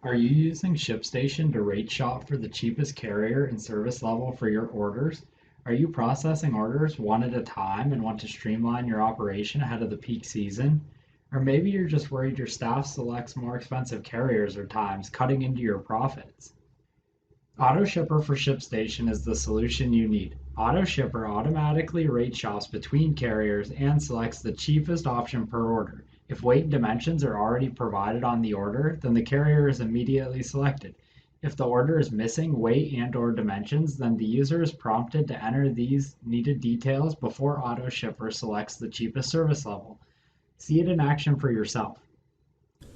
Are you using ShipStation to rate shop for the cheapest carrier and service level for your orders? Are you processing orders one at a time and want to streamline your operation ahead of the peak season? Or maybe you're just worried your staff selects more expensive carriers or times, cutting into your profits. AutoShipper for ShipStation is the solution you need. AutoShipper automatically rate shops between carriers and selects the cheapest option per order. If weight and dimensions are already provided on the order, then the carrier is immediately selected. If the order is missing weight and/or dimensions, then the user is prompted to enter these needed details before AutoShipper selects the cheapest service level. See it in action for yourself.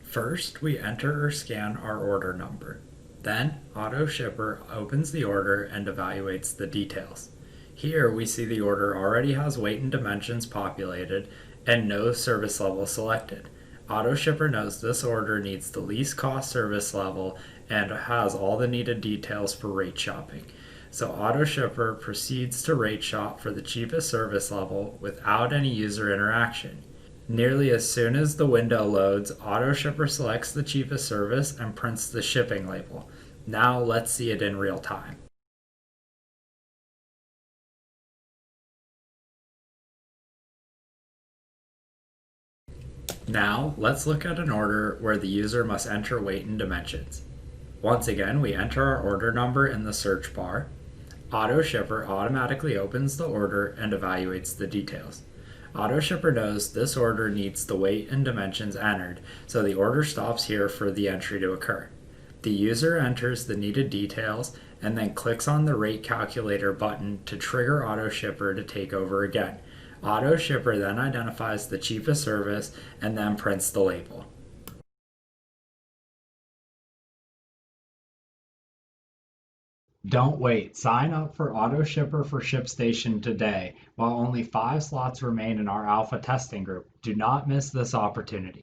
First, we enter or scan our order number. Then, AutoShipper opens the order and evaluates the details. Here we see the order already has weight and dimensions populated and no service level selected. AutoShipper knows this order needs the least cost service level and has all the needed details for rate shopping. So AutoShipper proceeds to rate shop for the cheapest service level without any user interaction. Nearly as soon as the window loads, AutoShipper selects the cheapest service and prints the shipping label. Now let's see it in real time. Now let's look at an order where the user must enter weight and dimensions. Once again, we enter our order number in the search bar. AutoShipper automatically opens the order and evaluates the details. AutoShipper knows this order needs the weight and dimensions entered, so the order stops here for the entry to occur. The user enters the needed details and then clicks on the rate calculator button to trigger AutoShipper to take over again. AutoShipper then identifies the cheapest service and then prints the label. Don't wait. Sign up for AutoShipper for ShipStation today while only 5 slots remain in our alpha testing group. Do not miss this opportunity.